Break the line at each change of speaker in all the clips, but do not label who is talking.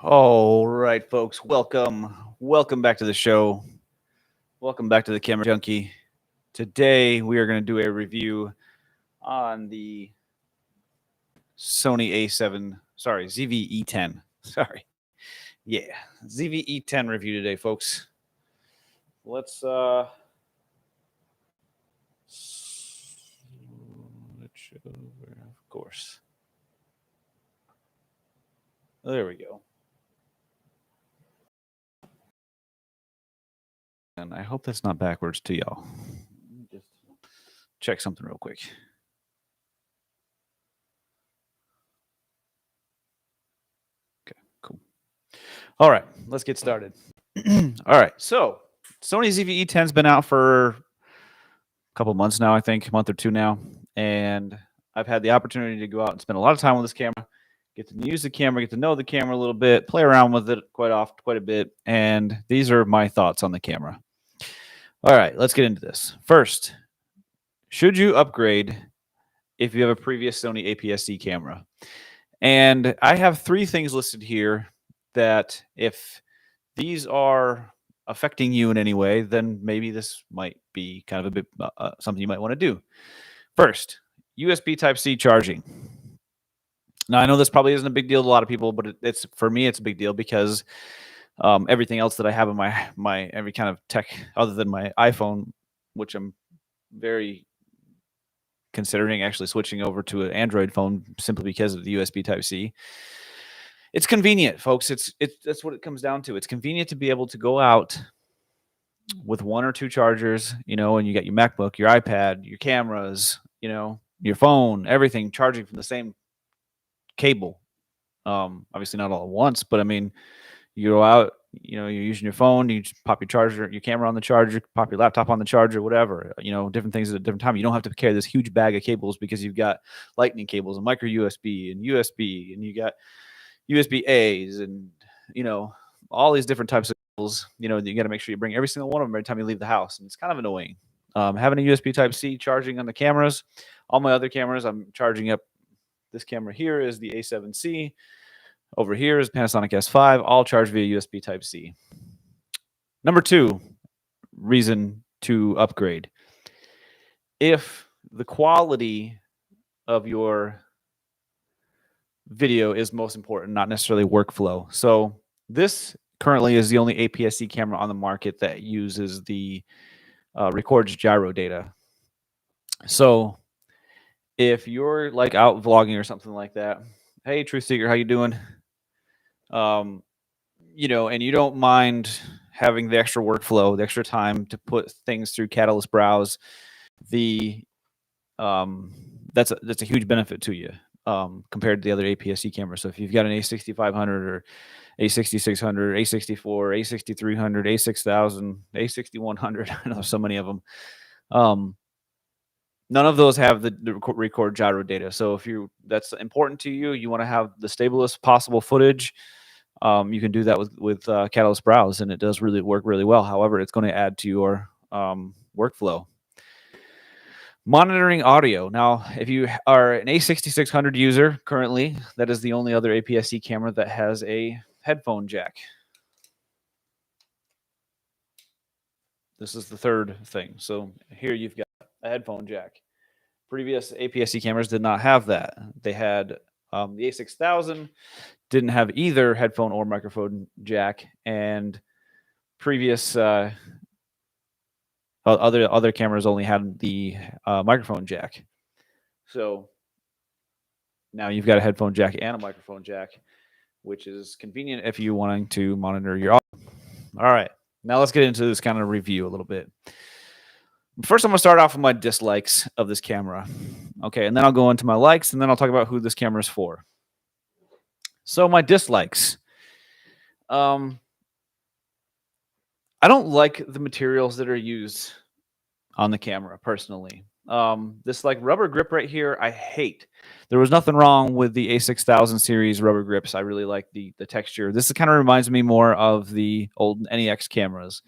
All right, folks, welcome back to the show. Welcome back to the Camera Junkie. Today we are going to do a review on the Sony ZV-E10. Sorry, yeah, ZV-E10 review today, folks. Let's switch over, of course. There we go. And I hope that's not backwards to y'all. Just check something real quick. Okay, cool. All right, let's get started. All right, so Sony ZV-E10 has been out for a couple months now, I think, a month or two now. And I've had the opportunity to go out and spend a lot of time with this camera, get to use the camera, get to know the camera a little bit, play around with it quite a bit. And these are my thoughts on the camera. All right, let's get into this. First, should you upgrade if you have a previous Sony APS-C camera? And I have three things listed here that if these are affecting you in any way, then maybe this might be kind of a bit something you might want to do. First, USB Type-C charging. Now, I know this probably isn't a big deal to a lot of people, but it's for me, it's a big deal because everything else that I have in my every kind of tech other than my iPhone, which I'm very considering actually switching over to an Android phone simply because of the USB Type-C. It's convenient, folks. That's what it comes down to. It's convenient to be able to go out with one or two chargers, and you got your MacBook, your iPad, your cameras, your phone, everything charging from the same cable. Obviously not all at once, but I mean, you go out, you're using your phone, you just pop your camera on the charger, pop your laptop on the charger, whatever, different things at a different time. You don't have to carry this huge bag of cables because you've got lightning cables and micro USB and USB, and you got USB A's and, all these different types of cables, you got to make sure you bring every single one of them every time you leave the house. And it's kind of annoying. Having a USB Type-C charging on the cameras, all my other cameras, I'm charging up. This camera here is the A7C. Over here is Panasonic S5, all charged via USB Type-C. Number two reason to upgrade. If the quality of your video is most important, not necessarily workflow. So this currently is the only APS-C camera on the market that uses the records gyro data. So if you're like out vlogging or something like that, hey, Truth Seeker, how you doing? And you don't mind having the extra workflow, the extra time to put things through Catalyst Browse, that's a huge benefit to you compared to the other APS-C cameras. So if you've got an A6500 or A6600, A64, A6300, A6000, A6100, I know so many of them. None of those have the record gyro data. So if that's important to you, you want to have the stablest possible footage. You can do that with Catalyst Browse, and it does really work really well. However, it's going to add to your workflow. Monitoring audio. Now, if you are an A6600 user currently, that is the only other APS-C camera that has a headphone jack. This is the third thing. So here you've got a headphone jack. Previous APS-C cameras did not have that. They had the A6000 didn't have either headphone or microphone jack, and previous other cameras only had the microphone jack. So now you've got a headphone jack and a microphone jack, which is convenient if you're wanting to monitor your audio. All right, now let's get into this kind of review a little bit. First, I'm going to start off with my dislikes of this camera. Okay, and then I'll go into my likes, and then I'll talk about who this camera is for. So my dislikes. I don't like the materials that are used on the camera, personally. This like rubber grip right here, I hate. There was nothing wrong with the A6000 series rubber grips. I really like the texture. This kind of reminds me more of the old NEX cameras,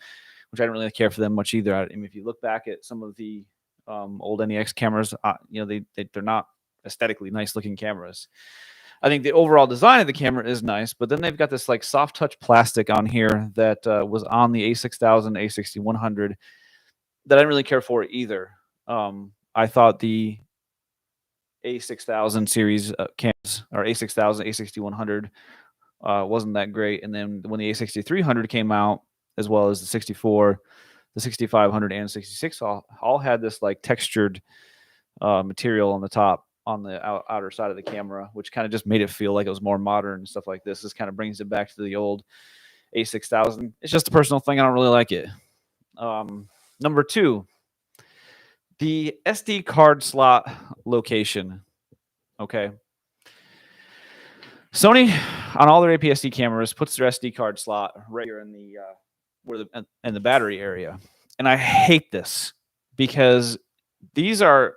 which I don't really care for them much either. I mean, if you look back at some of the old NEX cameras, they're not aesthetically nice looking cameras. I think the overall design of the camera is nice, but then they've got this like soft touch plastic on here that was on the A6000, A6100 that I didn't really care for either. I thought the A6000 series cams, or A6000, A6100, wasn't that great. And then when the A6300 came out, as well as the 64, the 6500, and 66 all had this like textured material on the top, on the outer side of the camera, which kind of just made it feel like it was more modern and stuff like this. This kind of brings it back to the old A6000. It's just a personal thing. I don't really like it. Number 2, the SD card slot location. Okay. Sony, on all their APS-C cameras, puts their SD card slot right here in the in the battery area, and I hate this because these are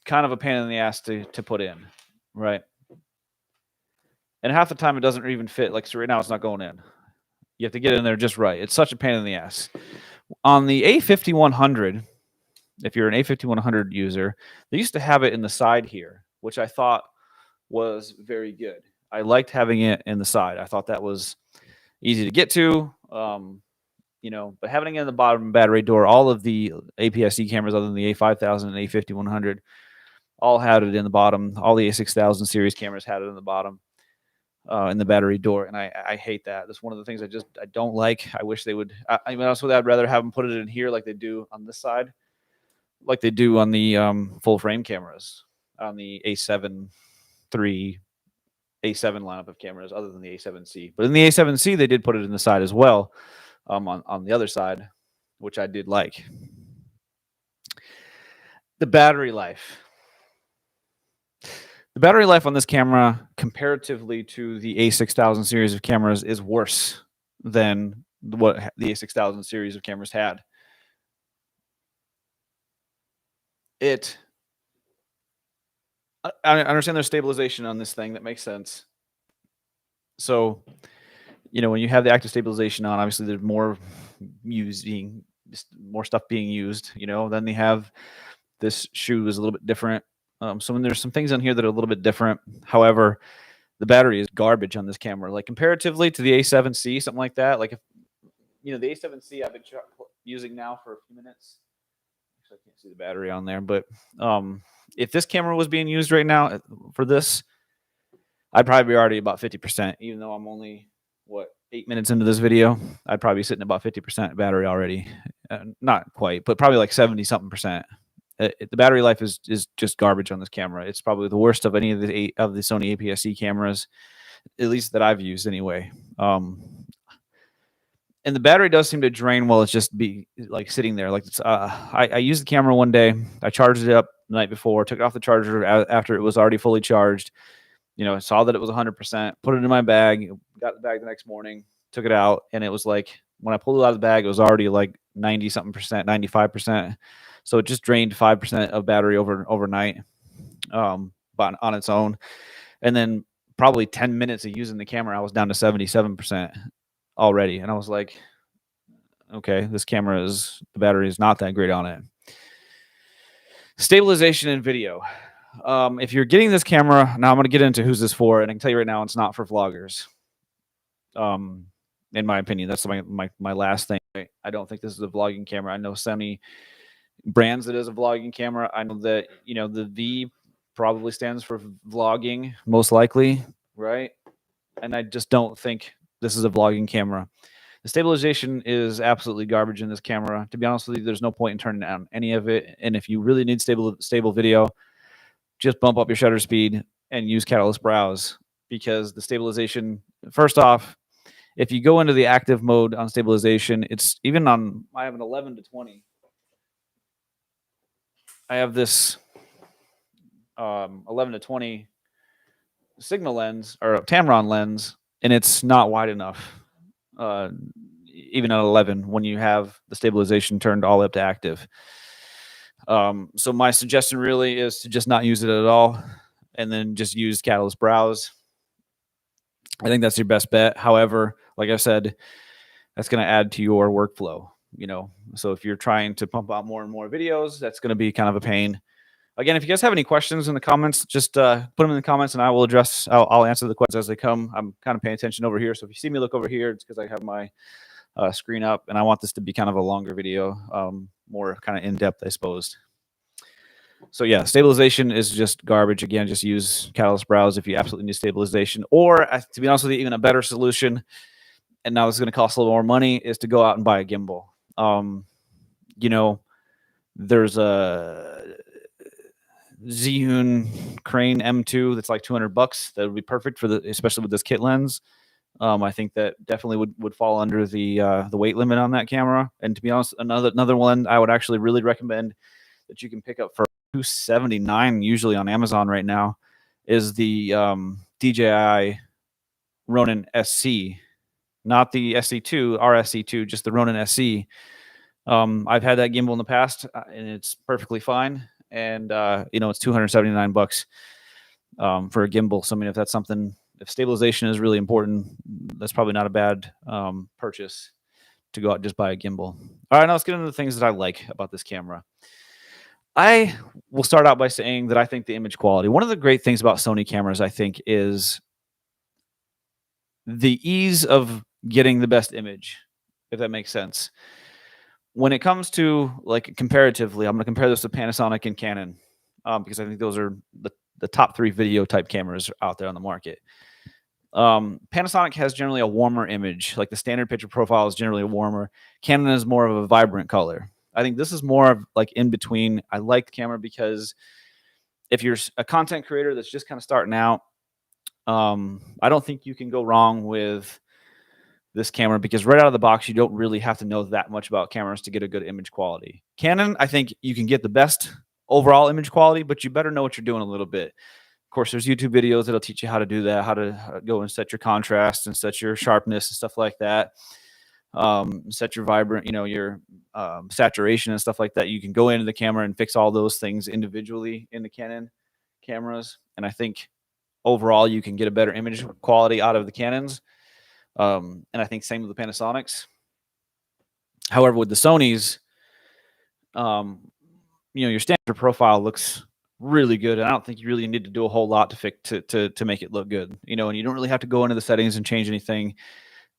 kind of a pain in the ass to put in, right? And half the time it doesn't even fit. Like, so right now it's not going in. You have to get in there just right. It's such a pain in the ass. On the A5100, if you're an A5100 user, they used to have it in the side here, which I thought was very good. I liked having it in the side. I thought that was easy to get to, you know, but having it in the bottom battery door, all of the APS-C cameras other than the A5000 and A5100 all had it in the bottom. All the A6000 series cameras had it in the bottom. In the battery door, and I hate that. That's one of the things I don't like. I wish they would. I mean, also I'd rather have them put it in here like they do on this side, like they do on the full frame cameras, on the A7 III, A7 lineup of cameras, other than the A7C. But in the A7C, they did put it in the side as well, on the other side, which I did like. The battery life. The battery life on this camera, comparatively to the A6000 series of cameras, is worse than what the A6000 series of cameras had. I understand there's stabilization on this thing. That makes sense. So, you know, when you have the active stabilization on, obviously there's more stuff being used. You know, then they have this shoe is a little bit different. So when there's some things on here that are a little bit different. However, the battery is garbage on this camera. Like comparatively to the A7C, something like that. Like if you know the A7C, I've been using now for a few minutes. Actually, I can't see the battery on there, but if this camera was being used right now for this, I'd probably be already about 50%. Even though I'm only 8 minutes into this video, I'd probably be sitting about 50% battery already. Not quite, but probably like 70-something%. The battery life is just garbage on this camera. It's probably the worst of any of the Sony APS-C cameras, at least that I've used anyway. And the battery does seem to drain while it's just like sitting there. Like I used the camera one day. I charged it up the night before, took it off the charger after it was already fully charged. You know, I saw that it was 100%, put it in my bag, got the bag the next morning, took it out, and it was like, when I pulled it out of the bag, it was already like 90-something%, 95%. So it just drained 5% of battery overnight, but on its own. And then probably 10 minutes of using the camera, I was down to 77% already. And I was like, okay, this camera the battery is not that great on it. Stabilization in video. If you're getting this camera, now I'm going to get into who's this for, and I can tell you right now, it's not for vloggers. In my opinion, that's my last thing. I don't think this is a vlogging camera. I know Sony brands it as a vlogging camera. I know that, you know, the V probably stands for vlogging, most likely, right? And I just don't think this is a vlogging camera. The stabilization is absolutely garbage in this camera. To be honest with you, there's no point in turning down any of it. And if you really need stable video, just bump up your shutter speed and use Catalyst Browse, because the stabilization, first off, if you go into the active mode on stabilization, it's even on, I have an 11 to 20. I have this 11 to 20 Sigma lens, or Tamron lens, and it's not wide enough, even at 11, when you have the stabilization turned all up to active. So my suggestion really is to just not use it at all, and then just use Catalyst Browse. I think that's your best bet. However, like I said, that's going to add to your workflow, you know. So if you're trying to pump out more and more videos, that's going to be kind of a pain. Again, if you guys have any questions in the comments, just put them in the comments and I will address, I'll answer the questions as they come. I'm kind of paying attention over here. So if you see me look over here, it's because I have my screen up and I want this to be kind of a longer video, more kind of in-depth, I suppose. So yeah, stabilization is just garbage. Again, just use Catalyst Browse if you absolutely need stabilization. Or to be honest with you, even a better solution, and now this is going to cost a little more money, is to go out and buy a gimbal. You know, there's a Zhiyun Crane M2 that's like $200. That would be perfect for especially with this kit lens. I think that definitely would fall under the weight limit on that camera. And to be honest, another one I would actually really recommend that you can pick up for $279 usually on Amazon right now is the DJI Ronin SC, not the SC2, RSC2, just the Ronin SC. I've had that gimbal in the past and it's perfectly fine. And you know, it's $279 for a gimbal. So I mean, if that's something, if stabilization is really important, that's probably not a bad purchase to go out and just buy a gimbal. All right, now let's get into the things that I like about this camera. I will start out by saying that I think the image quality, one of the great things about Sony cameras, I think, is the ease of getting the best image, if that makes sense. When it comes to, like, comparatively, I'm going to compare this to Panasonic and Canon because I think those are the top 3 video type cameras out there on the market. Panasonic has generally a warmer image. Like the standard picture profile is generally warmer. Canon is more of a vibrant color. I think this is more of like in between. I like the camera because if you're a content creator that's just kind of starting out, I don't think you can go wrong with this camera because right out of the box, you don't really have to know that much about cameras to get a good image quality. Canon, I think you can get the best overall image quality, but you better know what you're doing a little bit. Of course, there's YouTube videos that'll teach you how to do that, how to go and set your contrast and set your sharpness and stuff like that. Set your vibrant, you know, your saturation and stuff like that. You can go into the camera and fix all those things individually in the Canon cameras. And I think overall you can get a better image quality out of the Canons. And I think same with the Panasonics. However, with the Sonys, you know, your standard profile looks really good. And I don't think you really need to do a whole lot to make it look good, you know, and you don't really have to go into the settings and change anything.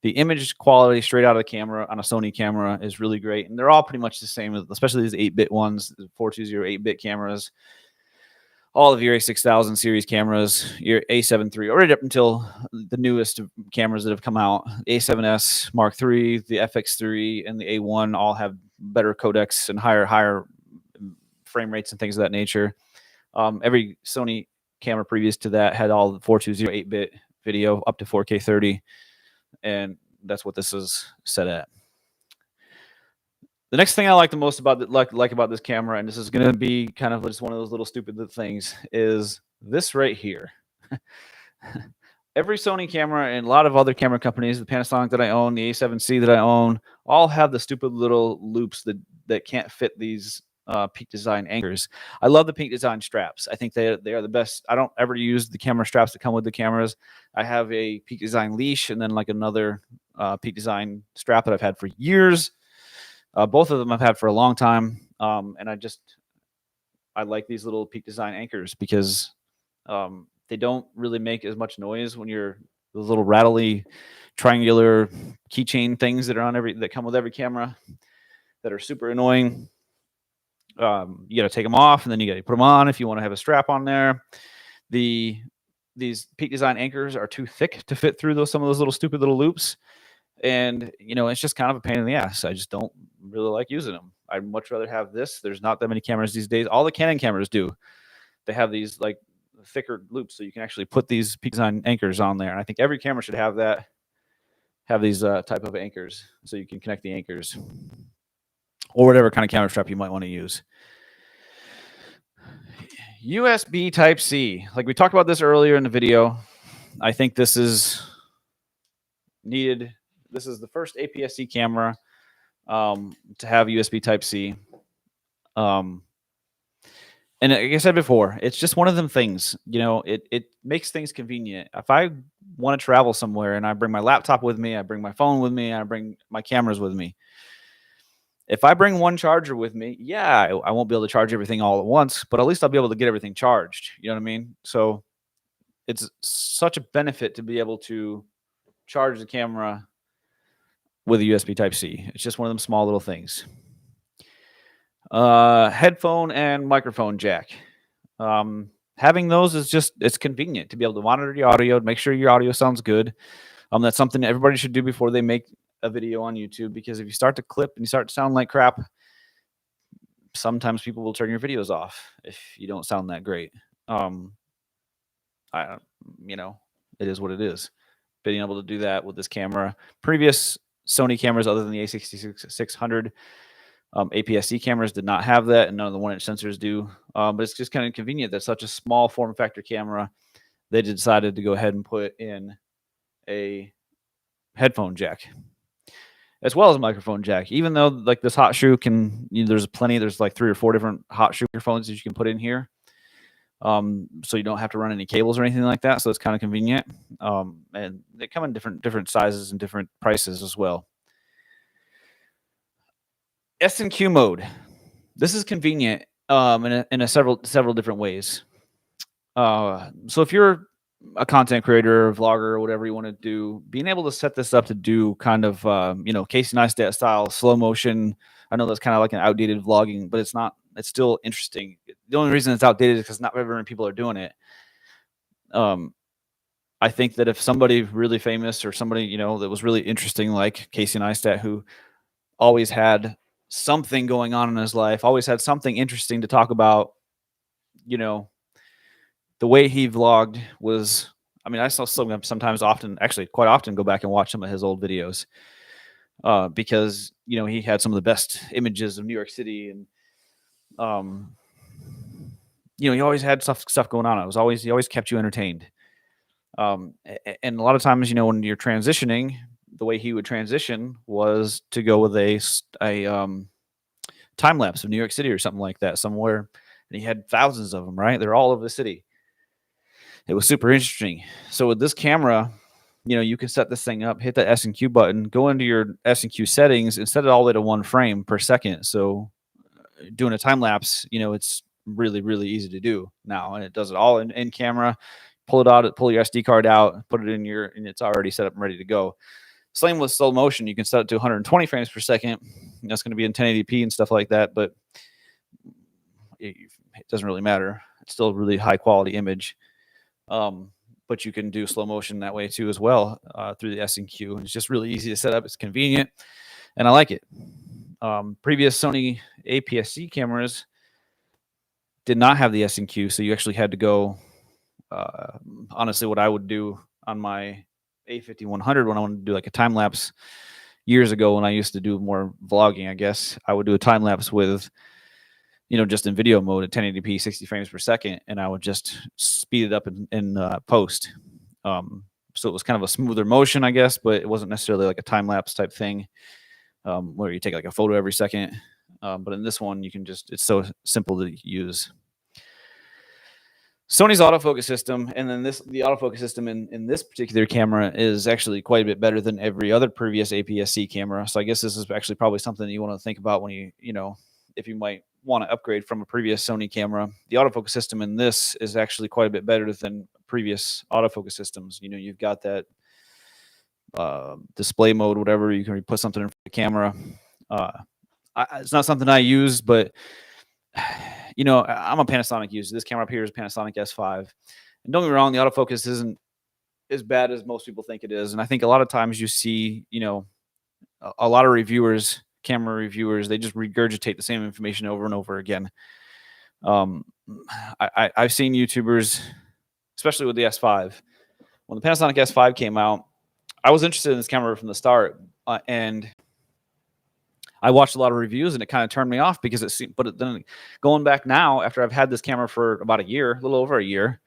The image quality straight out of the camera on a Sony camera is really great. And they're all pretty much the same, especially these 8-bit ones, the 420 8-bit cameras. All of your A6000 series cameras, your A7 III, right up until the newest cameras that have come out, A7S Mark III, the FX3, and the A1 all have better codecs and higher frame rates and things of that nature. Every Sony camera previous to that had all the 420 8-bit video up to 4K 30. And that's what this is set at. The next thing I like the most about about this camera, and this is going to be kind of just one of those little stupid things, is this right here. Every Sony camera and a lot of other camera companies, the Panasonic that I own, the A7C that I own, all have the stupid little loops that can't fit these Peak Design anchors. I love the Peak Design straps. I think they are the best. I don't ever use the camera straps that come with the cameras. I have a Peak Design leash and then like another Peak Design strap that I've had for years. Both of them I've had for a long time. And I like these little Peak Design anchors because they don't really make as much noise when you're those little rattly triangular keychain things that come with every camera that are super annoying. You got to take them off and then you got to put them on if you want to have a strap on there. These Peak Design anchors are too thick to fit through some of those little stupid little loops. And, you know, it's just kind of a pain in the ass. I just don't really like using them. I'd much rather have this. There's not that many cameras these days. All the Canon cameras do. They have these like thicker loops so you can actually put these Peak Design anchors on there. And I think every camera should have these type of anchors so you can connect the anchors or whatever kind of camera strap you might want to use. USB Type-C. Like we talked about this earlier in the video. I think this is needed. This is the first APS-C camera to have USB Type-C. And like I said before, it's just one of them things. You know, it makes things convenient. If I want to travel somewhere and I bring my laptop with me, I bring my phone with me, I bring my cameras with me, If I bring one charger with me, yeah, I won't be able to charge everything all at once, but at least I'll be able to get everything charged. You know what I mean? So it's such a benefit to be able to charge the camera with a USB Type-C. It's just one of them small little things. Headphone and microphone jack. Having those is just, it's convenient to be able to monitor the audio, make sure your audio sounds good. That's something everybody should do before they make a video on YouTube, because if you start to clip and you start to sound like crap, sometimes people will turn your videos off if you don't sound that great. It is what it is. Being able to do that with this camera, previous Sony cameras other than the A6600 APS-C cameras did not have that, and none of the 1-inch sensors do. But it's just kind of convenient that such a small form factor camera, they decided to go ahead and put in a headphone jack as well as a microphone jack. Even though like this hot shoe can, there's like 3 or 4 different hot shoe microphones that you can put in here. So you don't have to run any cables or anything like that. So it's kind of convenient. And they come in different sizes and different prices as well. S&Q mode. This is convenient in a several different ways. So if you're a content creator, or vlogger, or whatever you want to do, being able to set this up to do kind of Casey Neistat style slow motion. I know that's kind of like an outdated vlogging, but it's not. It's still interesting. The only reason it's outdated is because not very many people are doing it. I think that if somebody really famous or somebody that was really interesting, like Casey Neistat, who always had something going on in his life, always had something interesting to talk about, the way he vlogged was, I still sometimes quite often go back and watch some of his old videos because, he had some of the best images of New York City, and, he always had stuff going on. He always kept you entertained. And a lot of times, when you're transitioning, the way he would transition was to go with a time lapse of New York City or something like that somewhere. And he had thousands of them, right? They're all over the city. It was super interesting. So with this camera, you can set this thing up, hit the S&Q button, go into your S&Q settings, and set it all the way to 1 frame per second. So doing a time lapse, it's really, really easy to do now. And it does it all in camera. Pull it out, pull your SD card out, put it in and it's already set up and ready to go. Same with slow motion. You can set it to 120 frames per second. That's going to be in 1080p and stuff like that, but it doesn't really matter. It's still a really high quality image. But you can do slow motion that way too as well through the S&Q. It's just really easy to set up. It's convenient, and I like it. Previous Sony APS-C cameras did not have the S&Q, so you actually had to go. Honestly, what I would do on my A5100 when I wanted to do like a time lapse years ago, when I used to do more vlogging, I guess I would do a time lapse with, just in video mode at 1080p, 60 frames per second, and I would just speed it up in post. So it was kind of a smoother motion, I guess, but it wasn't necessarily like a time lapse type thing where you take like a photo every second. But in this one, it's so simple to use. Sony's autofocus system, and then the autofocus system in this particular camera is actually quite a bit better than every other previous APS-C camera. So I guess this is actually probably something that you want to think about when if you might want to upgrade from a previous Sony camera. The autofocus system in this is actually quite a bit better than previous autofocus systems. You've got that display mode, whatever. You can put something in front of the camera. It's not something I use, but I'm a Panasonic user. This camera up here is a Panasonic S5. And don't get me wrong, the autofocus isn't as bad as most people think it is. And I think a lot of times you see, a lot of camera reviewers, they just regurgitate the same information over and over again. I've seen YouTubers, especially with the S5. When the Panasonic S5 came out, I was interested in this camera from the start. And I watched a lot of reviews, and it kind of turned me off because then going back now, after I've had this camera for about a year, a little over a year,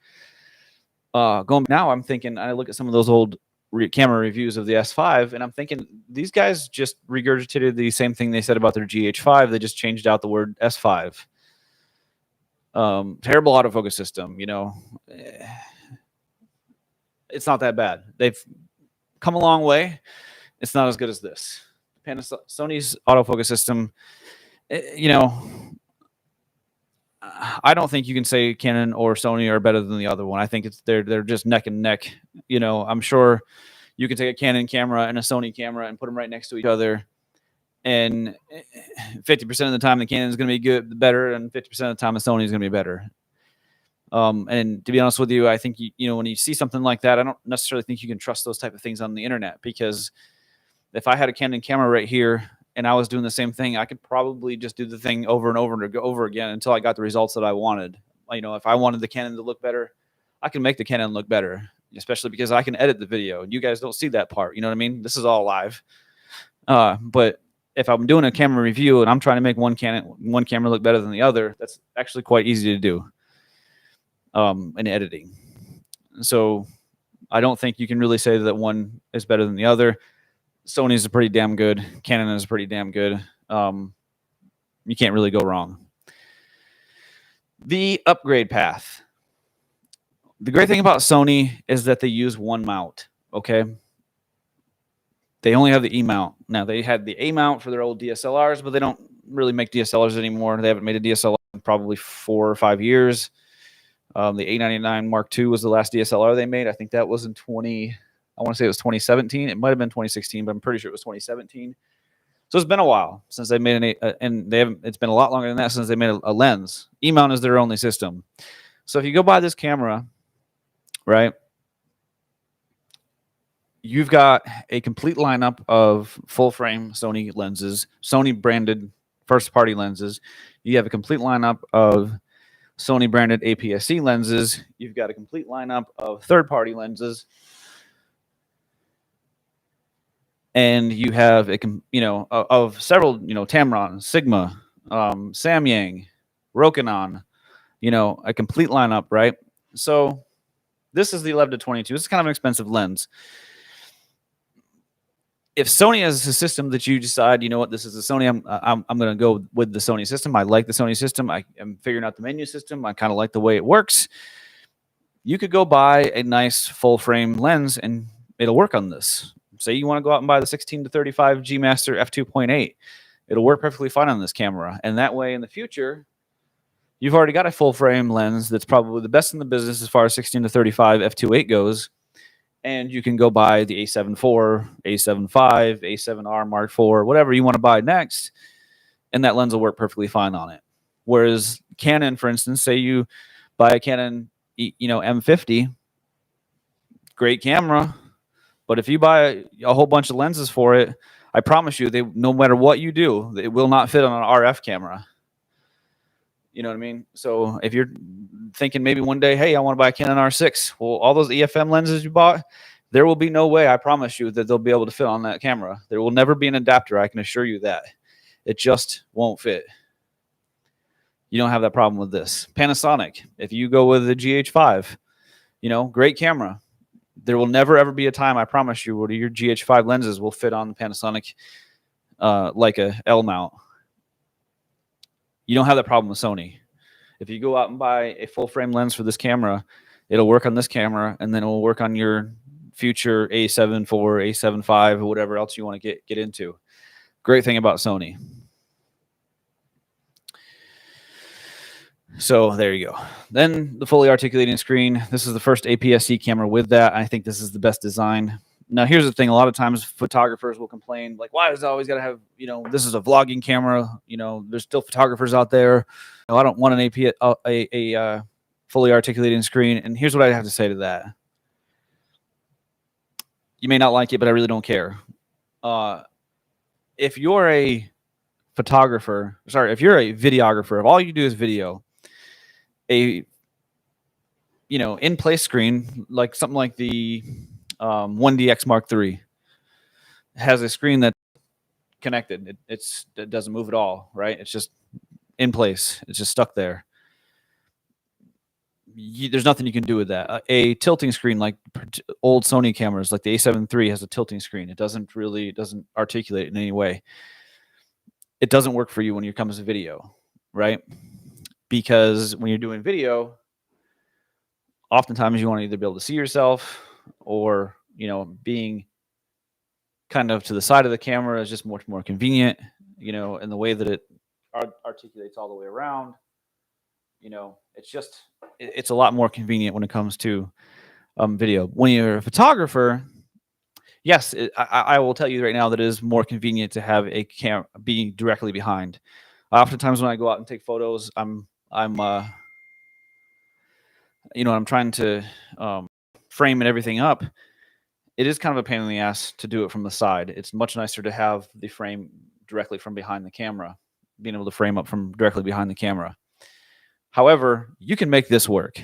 I'm thinking, I look at some of those old camera reviews of the S5, and I'm thinking these guys just regurgitated the same thing they said about their GH5. They just changed out the word S5. Terrible autofocus system, It's not that bad. They've come a long way. It's not as good as this. Sony's autofocus system, you know, I don't think you can say Canon or Sony are better than the other one. I think they're just neck and neck. You know, I'm sure you can take a Canon camera and a Sony camera and put them right next to each other, and 50% of the time the Canon is going to be better, and 50% of the time the Sony is going to be better. And to be honest with you, I think you know, when you see something like that, I don't necessarily think you can trust those type of things on the internet, because if I had a Canon camera right here and I was doing the same thing, I could probably just do the thing over and over and over again until I got the results that I wanted. You know, if I wanted the Canon to look better, I can make the Canon look better, especially because I can edit the video. You guys don't see that part. You know what I mean? This is all live. But if I'm doing a camera review and I'm trying to make one camera look better than the other, that's actually quite easy to do in editing. So I don't think you can really say that one is better than the other. Sony's pretty damn good. Canon is pretty damn good. You can't really go wrong. The upgrade path. The great thing about Sony is that they use one mount, okay? They only have the E mount. Now, they had the A mount for their old DSLRs, but they don't really make DSLRs anymore. They haven't made a DSLR in probably 4 or 5 years. The A99 Mark II was the last DSLR they made. I think that was in I want to say it was 2017. It might have been 2016, but I'm pretty sure it was 2017. So it's been a while since they made it's been a lot longer than that since they made a lens. E-mount is their only system. So if you go buy this camera, right, you've got a complete lineup of full frame Sony lenses, Sony branded first party lenses. You have a complete lineup of Sony branded APS-C lenses. You've got a complete lineup of third party lenses. And you have of several, Tamron, Sigma, Samyang, Rokinon, a complete lineup, right? So this is the 11-22. This is kind of an expensive lens. If Sony has a system that you decide, you know what, this is a Sony, I'm going to go with the Sony system. I like the Sony system. I am figuring out the menu system. I kind of like the way it works. You could go buy a nice full frame lens and it'll work on this. Say you want to go out and buy the 16-35 G Master F2.8. It'll work perfectly fine on this camera. And that way in the future, you've already got a full frame lens that's probably the best in the business as far as 16-35 F2.8 goes. And you can go buy the A7 IV, A7 V, A7R Mark IV, whatever you want to buy next. And that lens will work perfectly fine on it. Whereas Canon, for instance, say you buy a Canon, M50, great camera. But if you buy a whole bunch of lenses for it, I promise you, no matter what you do, it will not fit on an RF camera. You know what I mean? So if you're thinking maybe one day, hey, I want to buy a Canon R6, well, all those EFM lenses you bought, there will be no way, I promise you, that they'll be able to fit on that camera. There will never be an adapter, I can assure you that. It just won't fit. You don't have that problem with this. Panasonic, if you go with the GH5, great camera. There will never, ever be a time, I promise you, where your GH5 lenses will fit on the Panasonic like a L mount. You don't have that problem with Sony. If you go out and buy a full-frame lens for this camera, it'll work on this camera, and then it will work on your future A7 IV, A7 V, or whatever else you want to get into. Great thing about Sony. So there you go. Then the fully articulating screen. This is the first APS-C camera with that. I think this is the best design. Now, here's the thing. A lot of times photographers will complain, like, why does it always got to have, this is a vlogging camera. There's still photographers out there. I don't want an a fully articulating screen. And here's what I have to say to that. You may not like it, but I really don't care. If you're a photographer, if you're a videographer, if all you do is video, a in-place screen, like something like the 1DX Mark III, has a screen that's connected. It doesn't move at all, right? It's just in place. It's just stuck there. There's nothing you can do with that. A tilting screen, like old Sony cameras, like the A7 III, has a tilting screen. It doesn't articulate in any way. It doesn't work for you when it comes to video, right? Because when you're doing video, oftentimes you want to either be able to see yourself or, being kind of to the side of the camera is just much more convenient, you know, and the way that it articulates all the way around, you know, it's a lot more convenient when it comes to video. When you're a photographer, yes, I will tell you right now that it is more convenient to have a camera being directly behind. Oftentimes when I go out and take photos, you know, I'm trying to frame and everything up. It is kind of a pain in the ass to do it from the side. It's much nicer to have the frame directly from behind the camera, being able to frame up from directly behind the camera. However, you can make this work.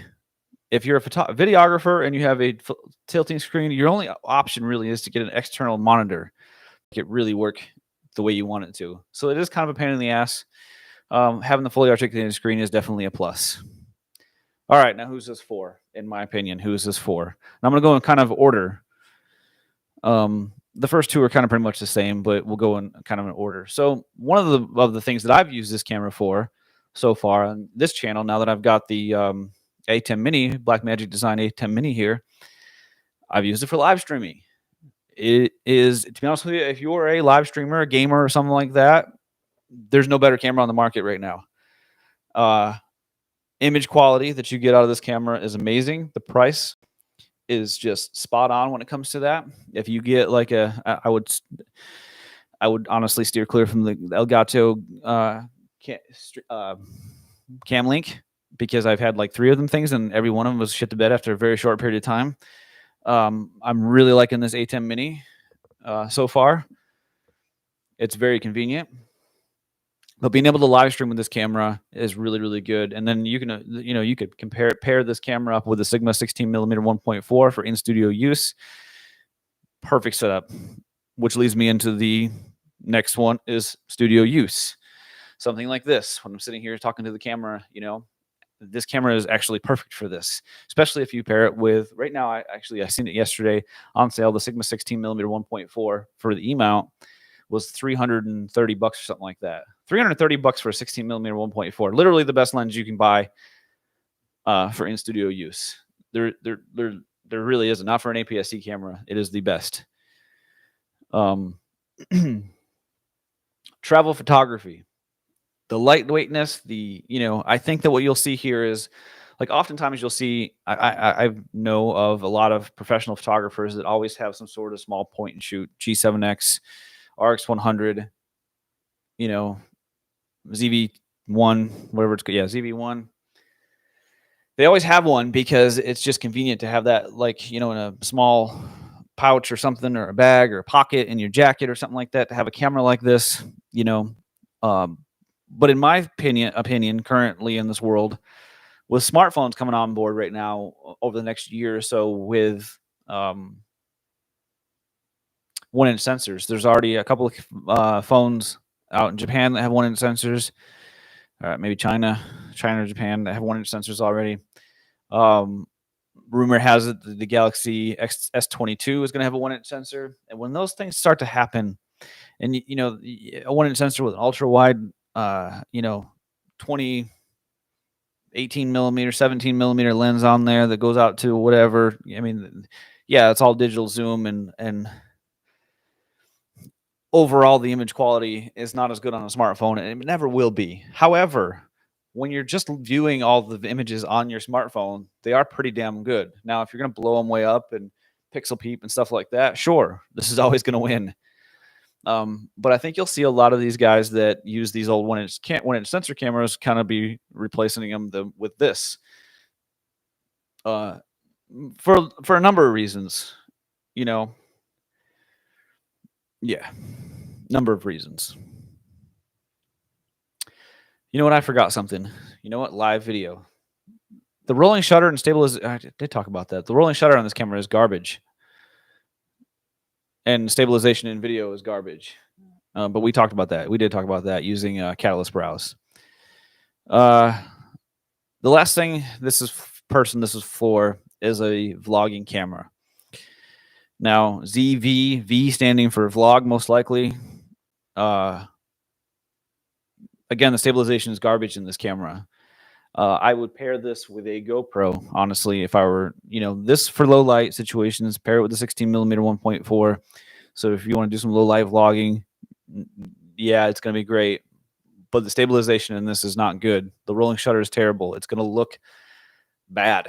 If you're a videographer and you have a tilting screen, your only option really is to get an external monitor, make it really work the way you want it to. So it is kind of a pain in the ass. Having the fully articulated screen is definitely a plus. All right, now who's this for? In my opinion, who is this for? And I'm going to go in kind of order. The first two are kind of pretty much the same, but we'll go in kind of an order. So one of the things that I've used this camera for so far on this channel, now that I've got the ATEM Mini, Blackmagic design ATEM Mini here, I've used it for live streaming. It is, to be honest with you, if you're a live streamer, a gamer, or something like that, there's no better camera on the market right now. Image quality that you get out of this camera is amazing. The price is just spot on when it comes to that. If you get like I would honestly steer clear from the Elgato Cam Link, because I've had like 3 of them things and every one of them was shit to bed after a very short period of time. I'm really liking this ATEM Mini so far. It's very convenient. But being able to live stream with this camera is really, really good. And then you can, you know, you could pair this camera up with a Sigma 16mm 1.4 for in-studio use. Perfect setup, which leads me into the next one is studio use. Something like this, when I'm sitting here talking to the camera, you know, this camera is actually perfect for this, especially if you pair it with, right now, I seen it yesterday on sale, the Sigma 16mm 1.4 for the E-mount was $330 or something like that. $330 for a 16mm 1.4. Literally the best lens you can buy for in-studio use. There really isn't. Not for an APS-C camera. It is the best. Travel photography. The lightweightness, you know, I think that what you'll see here is, like, oftentimes you'll see, I know of a lot of professional photographers that always have some sort of small point and shoot, G7X, RX100, you know, ZV-1, whatever it's called. Yeah, ZV-1. They always have one because it's just convenient to have that, like, you know, in a small pouch or something, or a bag or a pocket in your jacket or something like that, to have a camera like this, you know. But in my opinion, currently in this world, with smartphones coming on board right now over the next year or so with 1-inch sensors. There's already a couple of phones out in Japan that have 1-inch sensors. Maybe China or Japan that have 1-inch sensors already. Rumor has it the Galaxy S22 is going to have a 1-inch sensor. And when those things start to happen, and you know, a 1-inch sensor with an ultra wide, you know, 18mm, 17mm lens on there that goes out to whatever. I mean, yeah, it's all digital zoom, and overall the image quality is not as good on a smartphone, and it never will be. However, when you're just viewing all the images on your smartphone, they are pretty damn good. Now, if you're going to blow them way up and pixel peep and stuff like that, sure, this is always going to win. But I think you'll see a lot of these guys that use these old 1-inch sensor cameras kind of be replacing them with this. For a number of reasons, you know. Yeah, number of reasons. You know what? I forgot something. You know what? Live video. The rolling shutter and stabilization. I did talk about that. The rolling shutter on this camera is garbage. And stabilization in video is garbage. But we talked about that. We did talk about that using Catalyst Browse. The last thing, this is for, is a vlogging camera. Now, ZV standing for vlog, most likely. Again, the stabilization is garbage in this camera. I would pair this with a GoPro, honestly, if I were, you know, this for low light situations, pair it with the 16mm 1.4. So if you want to do some low light vlogging, yeah, it's going to be great. But the stabilization in this is not good. The rolling shutter is terrible. It's going to look bad,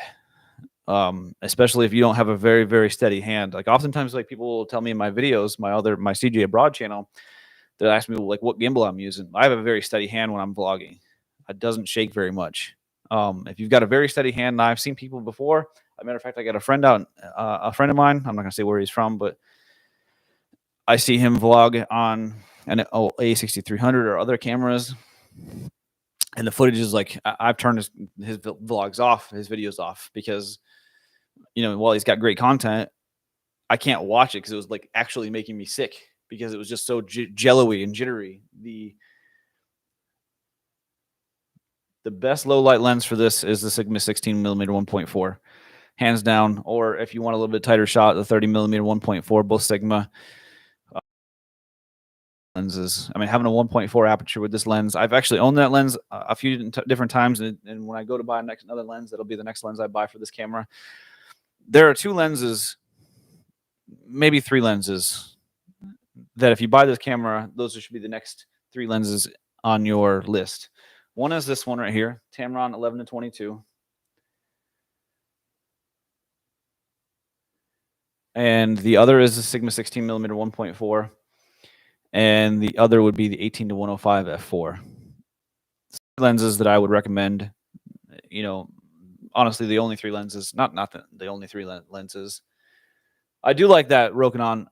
especially if you don't have a very, very steady hand. Like oftentimes, like people will tell me in my videos, my CJ Abroad channel, they'll ask me like what gimbal I'm using. I have a very steady hand when I'm vlogging. It doesn't shake very much. If you've got a very steady hand, and I've seen people before. As a matter of fact, I got a friend of mine. I'm not going to say where he's from, but I see him vlog on an A6300 or other cameras, and the footage is like I've turned his vlogs off, his videos off, because while he's got great content, I can't watch it because it was like actually making me sick because it was just so jello-y and jittery. The best low light lens for this is the Sigma 16mm 1.4, hands down. Or if you want a little bit tighter shot, the 30mm 1.4, both Sigma lenses. I mean, having a 1.4 aperture with this lens, I've actually owned that lens a few different times, and when I go to buy another lens, that'll be the next lens I buy for this camera. There are 2 lenses, maybe 3 lenses, that if you buy this camera, those should be the next 3 lenses on your list. One is this one right here, Tamron 11-22. And the other is the Sigma 16mm 1.4. And the other would be the 18-105 f4. Lenses that I would recommend, honestly, the only 3 lenses, not the only 3 lenses. I do like that Rokinon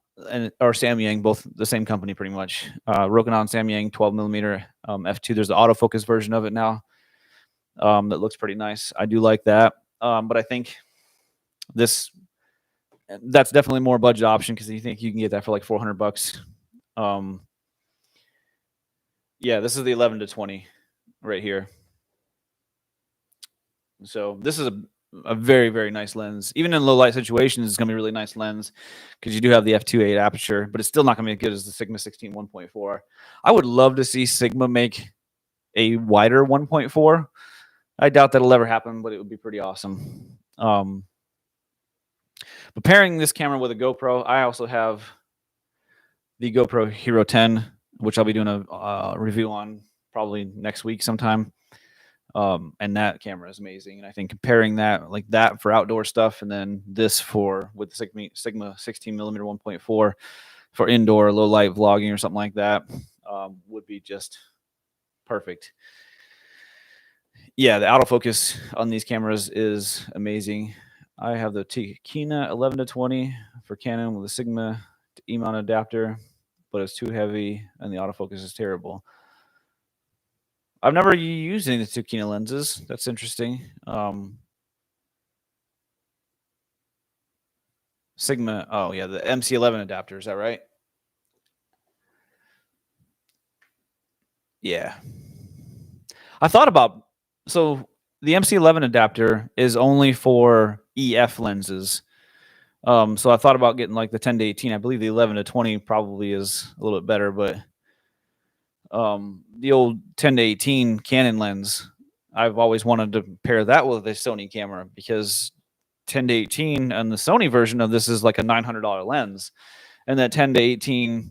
or Samyang, both the same company pretty much. Rokinon Samyang 12mm f2. There's the autofocus version of it now that looks pretty nice. I do like that, but I think that's definitely more budget option because you think you can get that for like $400. Yeah, this is the 11-20 right here. So this is a very, very nice lens. Even in low light situations, it's going to be a really nice lens because you do have the F2.8 aperture, but it's still not going to be as good as the Sigma 16 1.4. I would love to see Sigma make a wider 1.4. I doubt that'll ever happen, but it would be pretty awesome. But pairing this camera with a GoPro, I also have the GoPro Hero 10, which I'll be doing a review on probably next week sometime. And that camera is amazing. And I think comparing that like that for outdoor stuff, and then this with the Sigma 16mm 1.4 for indoor low light vlogging or something like that, would be just perfect. Yeah, the autofocus on these cameras is amazing. I have the Kina 11-20 for Canon with a Sigma E-mount adapter, but it's too heavy and the autofocus is terrible. I've never used any of the Kina lenses. That's interesting. Sigma, oh yeah, the Mc11 adapter, is that right? Yeah. I thought about, so the Mc11 adapter is only for EF lenses. So I thought about getting like the 10-18. I believe the 11-20 probably is a little bit better, but the old 10-18 Canon lens, I've always wanted to pair that with a Sony camera because 10-18 and the Sony version of this is like a $900 lens, and that 10-18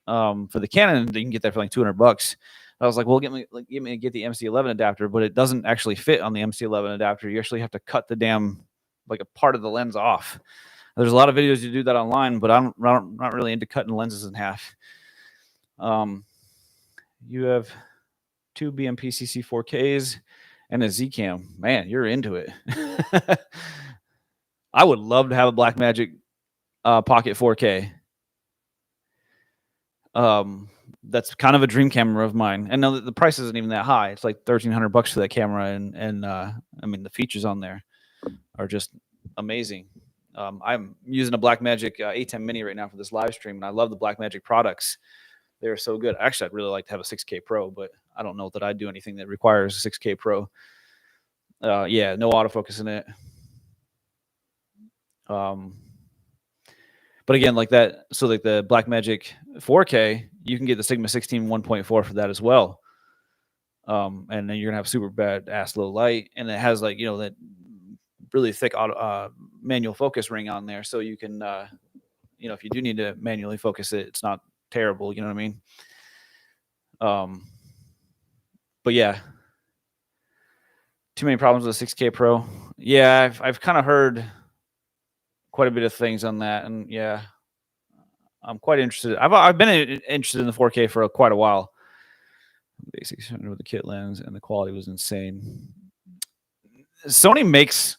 for the Canon, you can get that for like $200. I was like, well, get the Mc11 adapter, but it doesn't actually fit on the Mc11 adapter. You actually have to cut the damn like a part of the lens off. There's a lot of videos you do that online, but I'm not really into cutting lenses in half. You have 2 BMP-CC 4Ks and a Z-Cam. Man, you're into it. I would love to have a Blackmagic Pocket 4K. That's kind of a dream camera of mine. And no, the price isn't even that high. It's like $1,300 for that camera, and I mean the features on there are just amazing. I'm using a Blackmagic ATEM Mini right now for this live stream, and I love the Blackmagic products. They're so good. Actually, I'd really like to have a 6K Pro, but I don't know that I'd do anything that requires a 6K Pro. Yeah, no autofocus in it. But again, like that, so like the Blackmagic 4K, you can get the Sigma 16 1.4 for that as well. And then you're gonna have super badass low light, and it has like that really thick manual focus ring on there, so you can you know, if you do need to manually focus it, it's not terrible. You know what I mean? But yeah, too many problems with the 6K Pro. Yeah, I've kind of heard quite a bit of things on that, and yeah, I'm quite interested. I've been interested in the 4K for quite a while. The A600 with the kit lens, and the quality was insane. Sony makes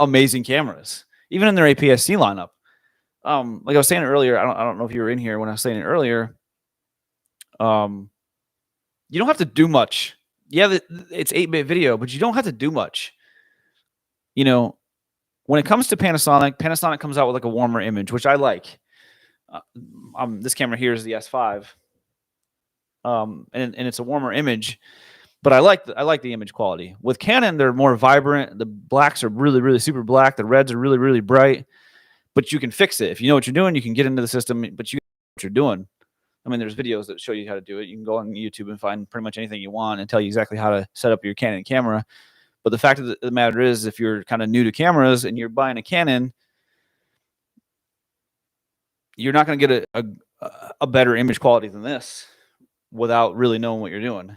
amazing cameras, even in their APS-C lineup. Like I was saying earlier, I don't know if you were in here when I was saying it earlier. You don't have to do much. Yeah, it's 8-bit video, but you don't have to do much. You know, when it comes to Panasonic, Panasonic comes out with like a warmer image, which I like. This camera here is the S5, and it's a warmer image, but I like the image quality. With Canon, they're more vibrant. The blacks are really, really super black. The reds are really, really bright. But you can fix it if you know what you're doing. You can get into the system, but you know what you're doing. I mean, there's videos that show you how to do it. You can go on YouTube and find pretty much anything you want and tell you exactly how to set up your Canon camera. But the fact of the matter is, if you're kind of new to cameras and you're buying a Canon, you're not going to get a better image quality than this without really knowing what you're doing.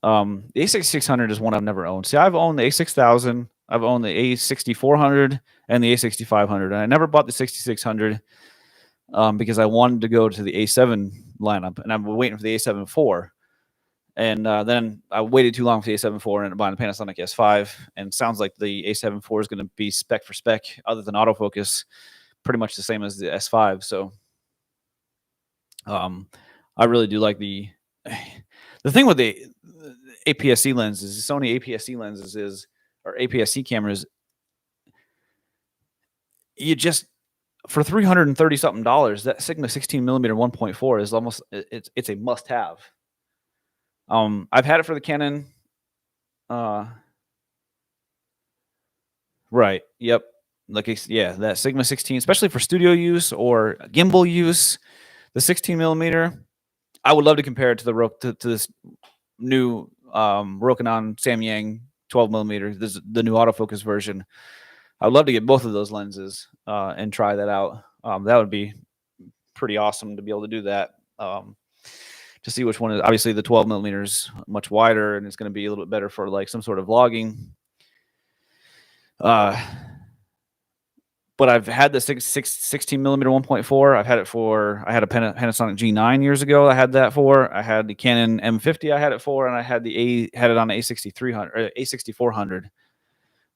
The A6600 is one I've never owned. See, I've owned the A6000, I've owned the A6400, and the A6500, and I never bought the 6600 because I wanted to go to the A7 lineup, and I'm waiting for the A7 IV. And then I waited too long for the A7 IV and ended up buying the Panasonic S5. And it sounds like the A7 IV is going to be spec for spec, other than autofocus, pretty much the same as the S5. So I really do like the thing with the APS-C lenses, Sony APS-C lenses or APS-C cameras, you just, for $330 something, that Sigma 16mm 1.4 is almost, it's a must have. I've had it for the Canon. Right. Yep. Like, yeah, that Sigma 16, especially for studio use or gimbal use, the 16mm. I would love to compare it to to this new Rokinon Samyang 12mm. This is the new autofocus version. I'd love to get both of those lenses and try that out. That would be pretty awesome to be able to do that. To see which one is, obviously the 12mm is much wider and it's going to be a little bit better for like some sort of vlogging. But I've had the 16mm 1.4. I had a Panasonic G9 years ago. I had that for. I had the Canon M50. I had it for, and I had it on the A6300 or A6400.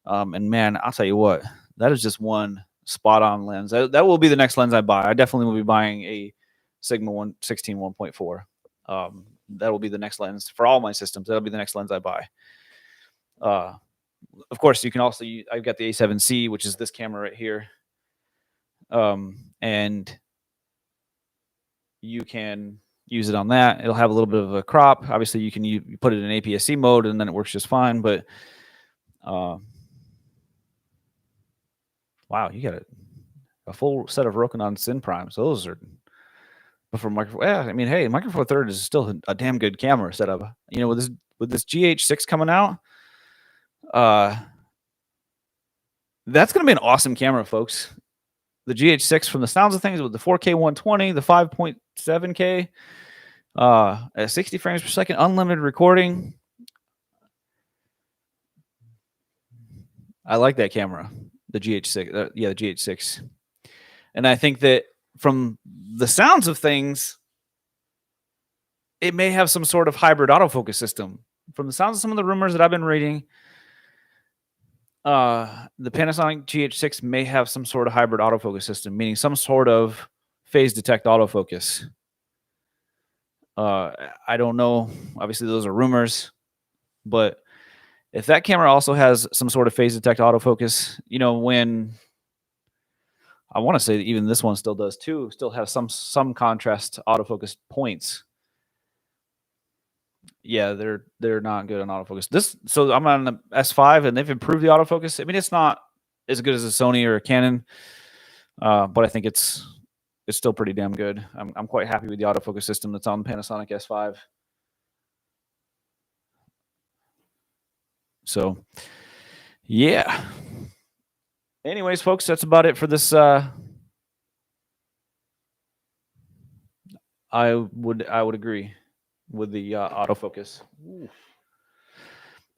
And man, I'll tell you what, that is just one spot on lens. That will be the next lens I buy. I definitely will be buying a Sigma 16 1.4. That will be the next lens for all my systems. That'll be the next lens I buy. Of course, you can also I've got the A7C, which is this camera right here. And you can use it on that. It'll have a little bit of a crop. Obviously, you put it in APS-C mode, and then it works just fine. But wow, you got a full set of Rokinon Sin Primes. Those are. But for micro, yeah, I mean, hey, Micro Four Third is still a damn good camera setup. You know, with this GH6 coming out, that's going to be an awesome camera, folks. The GH6, from the sounds of things, with the 4K 120, the 5.7K, at 60 frames per second, unlimited recording. I like that camera, the GH6. Yeah, the GH6. And I think that from the sounds of things, it may have some sort of hybrid autofocus system. From the sounds of some of the rumors that I've been reading, the Panasonic GH6 may have some sort of hybrid autofocus system, meaning some sort of phase detect autofocus. I don't know. Obviously, those are rumors. But if that camera also has some sort of phase detect autofocus, you know, when I want to say that even this one still does too, still has some contrast autofocus points. Yeah, they're not good on autofocus. So I'm on the S5 and they've improved the autofocus. I mean, it's not as good as a Sony or a Canon, but I think it's still pretty damn good. I'm quite happy with the autofocus system that's on the Panasonic S5. So, yeah. Anyways, folks, that's about it for this I would agree with the autofocus. Ooh.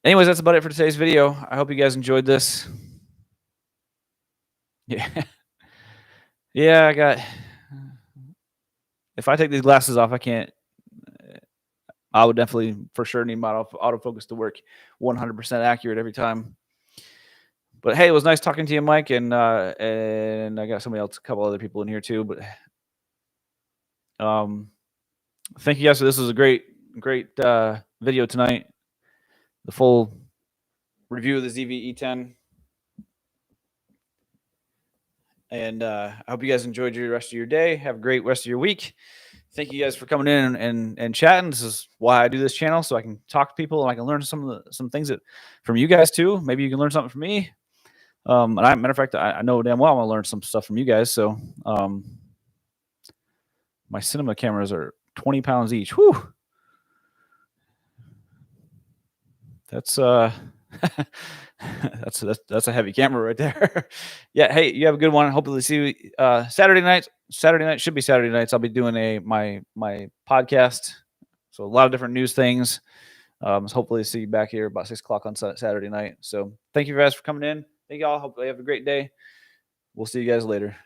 Anyways, that's about it for today's video. I hope you guys enjoyed this. Yeah. Yeah, I got. If I take these glasses off, I can't. I would definitely, for sure, need my autofocus to work 100% accurate every time. But hey, it was nice talking to you, Mike, and I got somebody else, a couple other people in here too. But thank you guys for this. Was a great video tonight. The full review of the ZV-E10. And I hope you guys enjoyed your rest of your day. Have a great rest of your week. Thank you guys for coming in and chatting. This is why I do this channel, so I can talk to people and I can learn some things from you guys too. Maybe you can learn something from me. And matter of fact, I know damn well I'm gonna learn some stuff from you guys. So my cinema cameras are 20 pounds each. Whew. That's that's a heavy camera right there. Yeah. Hey, you have a good one. Hopefully see you Saturday night. Saturday night should be Saturday nights. I'll be doing my podcast. So a lot of different news things. So hopefully see you back here about 6 o'clock on Saturday night. So thank you guys for coming in. Thank y'all. Hope you have a great day. We'll see you guys later.